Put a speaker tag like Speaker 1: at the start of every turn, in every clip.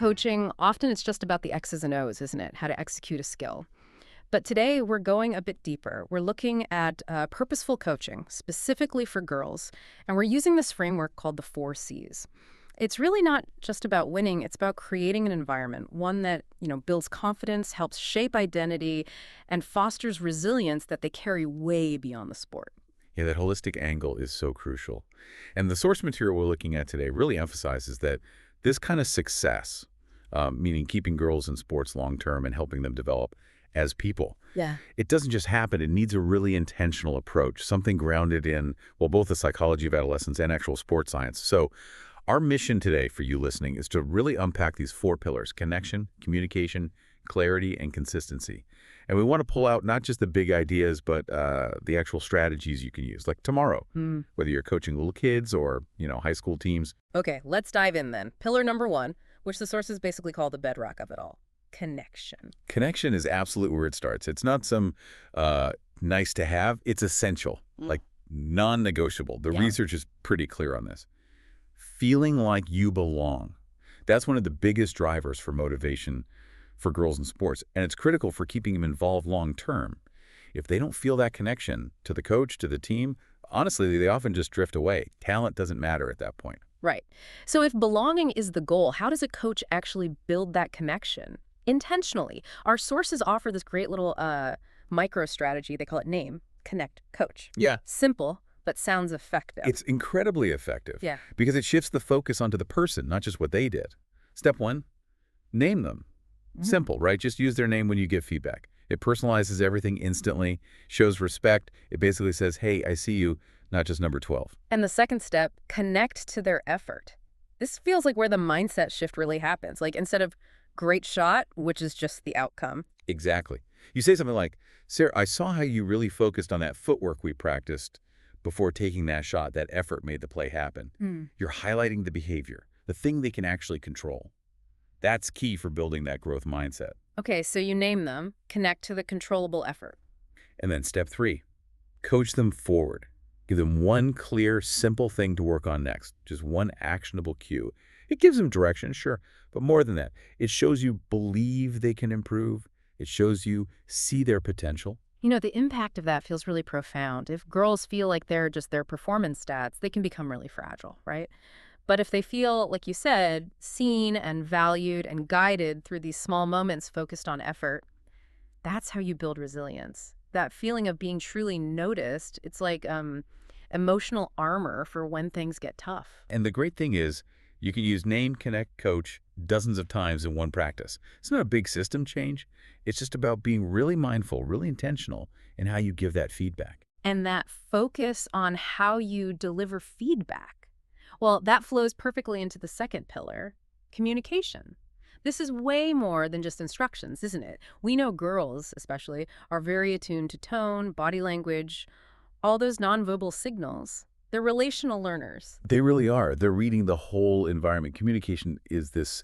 Speaker 1: coaching, often it's just about the X's and O's, isn't it? How to execute a skill. But today we're going a bit deeper. We're looking at purposeful coaching, specifically for girls, and we're using this framework called the 4C's. It's really not just about winning, it's about creating an environment, one that, builds confidence, helps shape identity, and fosters resilience that they carry way beyond the sport.
Speaker 2: Yeah, that holistic angle is so crucial. And the source material we're looking at today really emphasizes that this kind of success, meaning keeping girls in sports long-term and helping them develop as people,
Speaker 1: Yeah.
Speaker 2: it doesn't just happen. It needs a really intentional approach, something grounded in, well, both the psychology of adolescence and actual sports science. So our mission today for you listening is to really unpack these 4 pillars: connection, communication, clarity, and consistency. And we want to pull out not just the big ideas, but the actual strategies you can use, like tomorrow, whether you're coaching little kids or, high school teams.
Speaker 1: Okay, let's dive in then. Pillar number 1, which the sources basically call the bedrock of it all: connection.
Speaker 2: Connection is absolutely where it starts. It's not some nice to have. It's essential, like non-negotiable. The research is pretty clear on this. Feeling like you belong. That's one of the biggest drivers for motivation for girls in sports, and it's critical for keeping them involved long-term. If they don't feel that connection to the coach, to the team, honestly, they often just drift away. Talent doesn't matter at that point.
Speaker 1: Right. So if belonging is the goal, how does a coach actually build that connection? Intentionally. Our sources offer this great little micro strategy. They call it name, connect, coach.
Speaker 2: Yeah.
Speaker 1: Simple, but sounds effective.
Speaker 2: It's incredibly effective.
Speaker 1: Yeah.
Speaker 2: Because it shifts the focus onto the person, not just what they did. Step 1, name them. Simple, right? Just use their name when you give feedback. It personalizes everything instantly, shows respect. It basically says, hey, I see you, not just number 12.
Speaker 1: And the second step, connect to their effort. This feels like where the mindset shift really happens. Like instead of great shot, which is just the outcome.
Speaker 2: Exactly. You say something like, Sarah, I saw how you really focused on that footwork we practiced before taking that shot. That effort made the play happen. You're highlighting the behavior, the thing they can actually control. That's key for building that growth mindset.
Speaker 1: Okay, so you name them, connect to the controllable effort.
Speaker 2: And then step 3, coach them forward. Give them one clear, simple thing to work on next, just one actionable cue. It gives them direction, sure, but more than that, it shows you believe they can improve. It shows you see their potential.
Speaker 1: The impact of that feels really profound. If girls feel like they're just their performance stats, they can become really fragile, right? But if they feel, like you said, seen and valued and guided through these small moments focused on effort, that's how you build resilience. That feeling of being truly noticed, it's like emotional armor for when things get tough.
Speaker 2: And the great thing is, you can use name, connect, coach dozens of times in one practice. It's not a big system change. It's just about being really mindful, really intentional in how you give that feedback.
Speaker 1: And that focus on how you deliver feedback, well, that flows perfectly into the second pillar, communication. This is way more than just instructions, isn't it? We know girls, especially, are very attuned to tone, body language, all those nonverbal signals. They're relational learners.
Speaker 2: They really are. They're reading the whole environment. Communication is this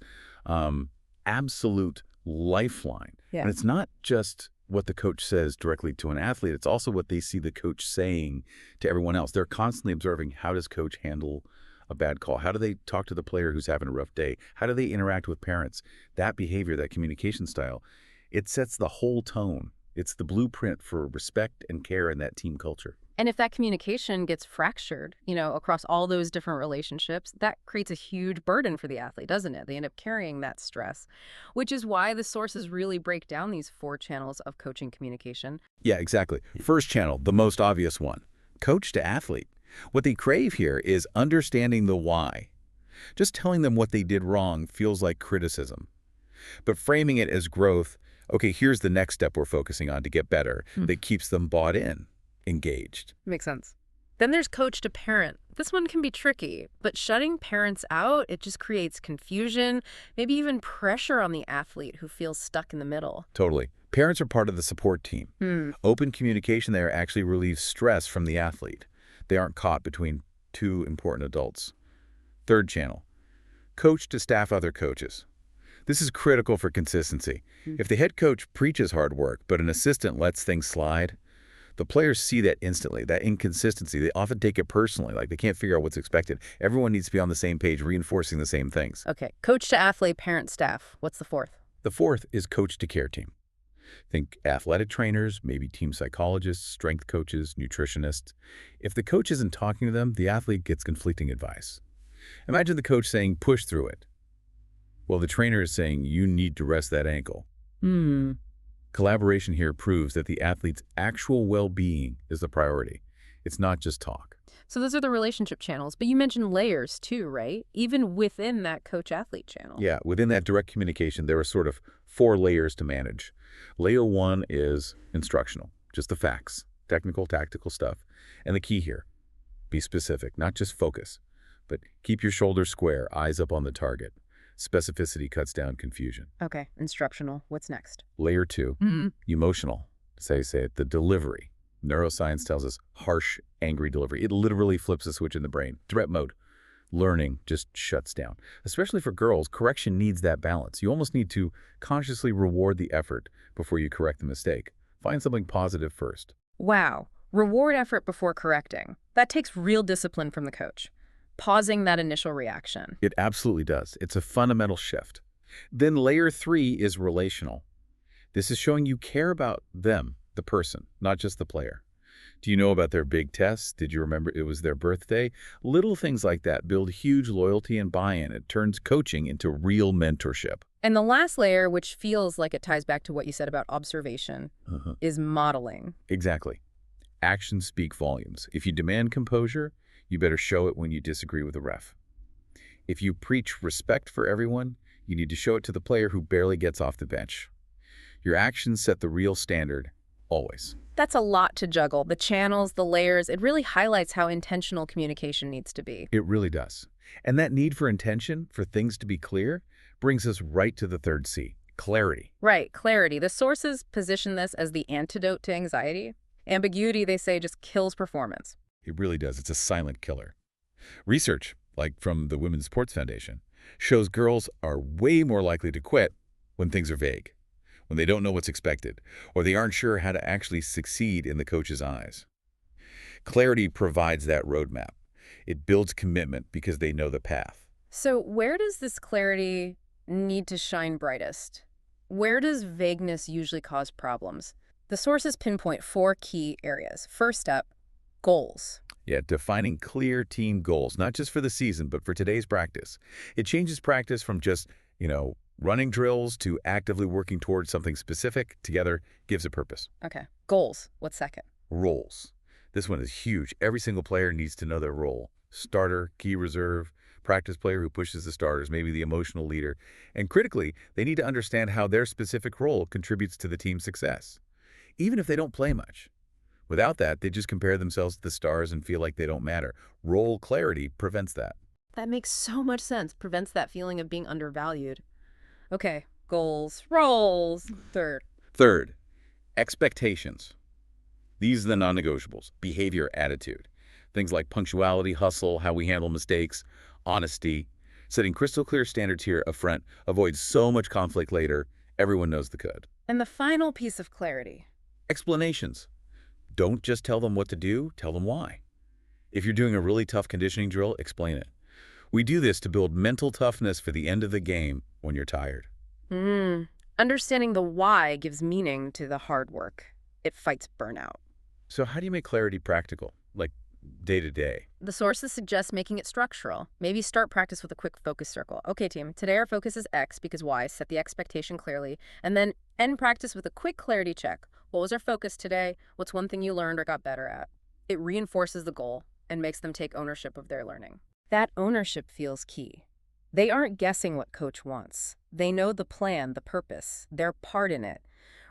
Speaker 2: absolute lifeline.
Speaker 1: Yeah.
Speaker 2: And it's not just what the coach says directly to an athlete. It's also what they see the coach saying to everyone else. They're constantly observing, how does coach handle a bad call? How do they talk to the player who's having a rough day? How do they interact with parents? That behavior, that communication style, it sets the whole tone. It's the blueprint for respect and care in that team culture.
Speaker 1: And if that communication gets fractured, across all those different relationships, that creates a huge burden for the athlete, doesn't it? They end up carrying that stress, which is why the sources really break down these 4 channels of coaching communication.
Speaker 2: Yeah, exactly. First channel, the most obvious one, coach to athlete. What they crave here is understanding the why. Just telling them what they did wrong feels like criticism. But framing it as growth, okay, here's the next step we're focusing on to get better, that keeps them bought in, engaged.
Speaker 1: Makes sense. Then there's coach to parent. This one can be tricky, but shutting parents out, it just creates confusion, maybe even pressure on the athlete who feels stuck in the middle.
Speaker 2: Totally. Parents are part of the support team. Open communication there actually relieves stress from the athlete. They aren't caught between 2 important adults. Third channel, coach to staff other coaches. This is critical for consistency. If the head coach preaches hard work, but an assistant lets things slide, The players see that instantly, that inconsistency. They often take it personally, like they can't figure out what's expected. Everyone needs to be on the same page, reinforcing the same things.
Speaker 1: Okay, coach to athlete, parent, staff. What's the fourth?
Speaker 2: The fourth is coach to care team. Think athletic trainers, maybe team psychologists, strength coaches, nutritionists. If the coach isn't talking to them, the athlete gets conflicting advice. Imagine the coach saying, push through it. Well, the trainer is saying, you need to rest that ankle.
Speaker 1: Hmm.
Speaker 2: Collaboration here proves that the athlete's actual well-being is the priority. It's not just talk.
Speaker 1: So those are the relationship channels, but you mentioned layers too, right? Even within that coach-athlete channel.
Speaker 2: Yeah, within that direct communication, there are sort of 4 layers to manage. Layer 1 is instructional, just the facts, technical, tactical stuff. And the key here, be specific, not just focus, but keep your shoulders square, eyes up on the target. Specificity cuts down confusion.
Speaker 1: Okay, instructional. What's next?
Speaker 2: Layer 2, emotional. Say it, the delivery. Neuroscience tells us harsh, angry delivery. It literally flips a switch in the brain. Threat mode. Learning just shuts down. Especially for girls, correction needs that balance. You almost need to consciously reward the effort before you correct the mistake. Find something positive first.
Speaker 1: Wow. Reward effort before correcting. That takes real discipline from the coach. Pausing that initial reaction.
Speaker 2: It absolutely does. It's a fundamental shift. Then layer 3 is relational. This is showing you care about them, the person, not just the player. Do you know about their big test? Did you remember it was their birthday? Little things like that build huge loyalty and buy-in. It turns coaching into real mentorship.
Speaker 1: And the last layer, which feels like it ties back to what you said about observation, is modeling.
Speaker 2: Exactly. Actions speak volumes. If you demand composure, you better show it when you disagree with a ref. If you preach respect for everyone, you need to show it to the player who barely gets off the bench. Your actions set the real standard, always.
Speaker 1: That's a lot to juggle. The channels, the layers, it really highlights how intentional communication needs to be.
Speaker 2: It really does. And that need for intention, for things to be clear, brings us right to the third C, clarity.
Speaker 1: Right, clarity. The sources position this as the antidote to anxiety. Ambiguity, they say, just kills performance.
Speaker 2: It really does. It's a silent killer. Research, like from the Women's Sports Foundation, shows girls are way more likely to quit when things are vague, when they don't know what's expected, or they aren't sure how to actually succeed in the coach's eyes. Clarity provides that roadmap. It builds commitment because they know the path.
Speaker 1: So where does this clarity need to shine brightest? Where does vagueness usually cause problems? The sources pinpoint 4 key areas. First up, goals.
Speaker 2: Yeah, defining clear team goals, not just for the season, but for today's practice. It changes practice from just, running drills to actively working towards something specific together gives a purpose.
Speaker 1: Okay, goals. What's second?
Speaker 2: Roles. This one is huge. Every single player needs to know their role. Starter, key reserve, practice player who pushes the starters, maybe the emotional leader. And critically, they need to understand how their specific role contributes to the team's success, even if they don't play much. Without that, they just compare themselves to the stars and feel like they don't matter. Role clarity prevents that.
Speaker 1: That makes so much sense. Prevents that feeling of being undervalued. Okay, goals, roles.
Speaker 2: Third, expectations. These are the non-negotiables. Behavior, attitude. Things like punctuality, hustle, how we handle mistakes, honesty. Setting crystal clear standards here up front avoids so much conflict later. Everyone knows the code.
Speaker 1: And the final piece of clarity.
Speaker 2: Explanations. Don't just tell them what to do, tell them why. If you're doing a really tough conditioning drill, explain it. We do this to build mental toughness for the end of the game when you're tired.
Speaker 1: Understanding the why gives meaning to the hard work. It fights burnout.
Speaker 2: So how do you make clarity practical, like day to day?
Speaker 1: The sources suggest making it structural. Maybe start practice with a quick focus circle. Okay, team, today our focus is X because Y. Set the expectation clearly. And then end practice with a quick clarity check. What was our focus today? What's one thing you learned or got better at? It reinforces the goal and makes them take ownership of their learning. That ownership feels key. They aren't guessing what coach wants. They know the plan, the purpose, their part in it.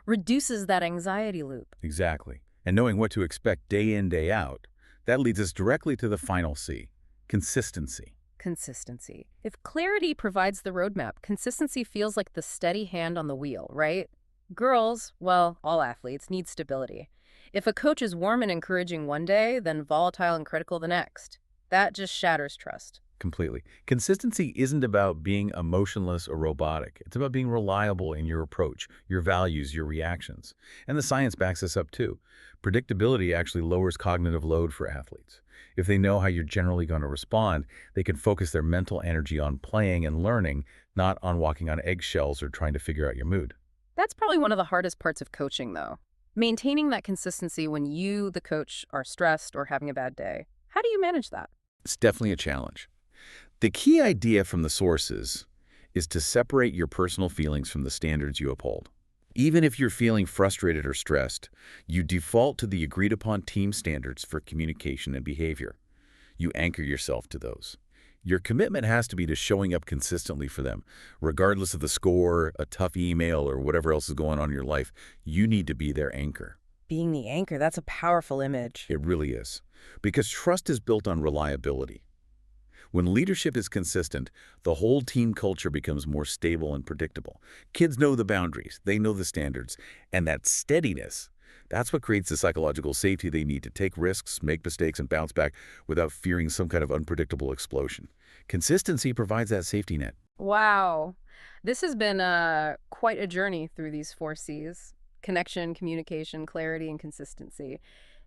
Speaker 1: Reduces that anxiety loop.
Speaker 2: Exactly. And knowing what to expect day in, day out, that leads us directly to the final C, consistency.
Speaker 1: Consistency. If clarity provides the roadmap, consistency feels like the steady hand on the wheel, right? Girls, well, all athletes, need stability. If a coach is warm and encouraging one day, then volatile and critical the next, that just shatters trust.
Speaker 2: Completely. Consistency isn't about being emotionless or robotic. It's about being reliable in your approach, your values, your reactions. And the science backs this up too. Predictability actually lowers cognitive load for athletes. If they know how you're generally going to respond, they can focus their mental energy on playing and learning, not on walking on eggshells or trying to figure out your mood.
Speaker 1: That's probably one of the hardest parts of coaching, though. Maintaining that consistency when you, the coach, are stressed or having a bad day. How do you manage that?
Speaker 2: It's definitely a challenge. The key idea from the sources is to separate your personal feelings from the standards you uphold. Even if you're feeling frustrated or stressed, you default to the agreed-upon team standards for communication and behavior. You anchor yourself to those. Your commitment has to be to showing up consistently for them. Regardless of the score, a tough email, or whatever else is going on in your life, you need to be their anchor.
Speaker 1: Being the anchor, that's a powerful image.
Speaker 2: It really is. Because trust is built on reliability. When leadership is consistent, the whole team culture becomes more stable and predictable. Kids know the boundaries, they know the standards, and that steadiness, that's what creates the psychological safety they need to take risks, make mistakes, and bounce back without fearing some kind of unpredictable explosion. Consistency provides that safety net.
Speaker 1: Wow. This has been quite a journey through these 4C's: connection, communication, clarity, and consistency.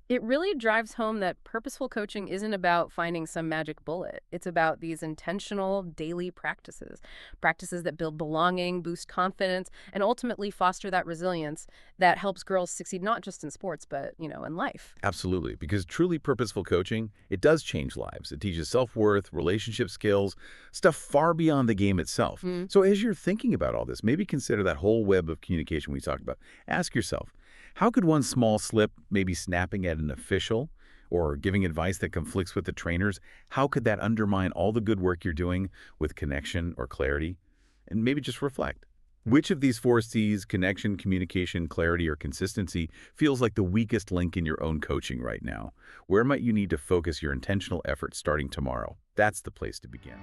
Speaker 1: It really drives home that purposeful coaching isn't about finding some magic bullet. It's about these intentional daily practices, practices that build belonging, boost confidence, and ultimately foster that resilience that helps girls succeed not just in sports, but, in life.
Speaker 2: Absolutely, because truly purposeful coaching, it does change lives. It teaches self-worth, relationship skills, stuff far beyond the game itself. So as you're thinking about all this, maybe consider that whole web of communication we talked about. Ask yourself, how could one small slip, maybe snapping at an official or giving advice that conflicts with the trainers, how could that undermine all the good work you're doing with connection or clarity? And maybe just reflect. Which of these 4C's, connection, communication, clarity, or consistency, feels like the weakest link in your own coaching right now? Where might you need to focus your intentional efforts starting tomorrow? That's the place to begin.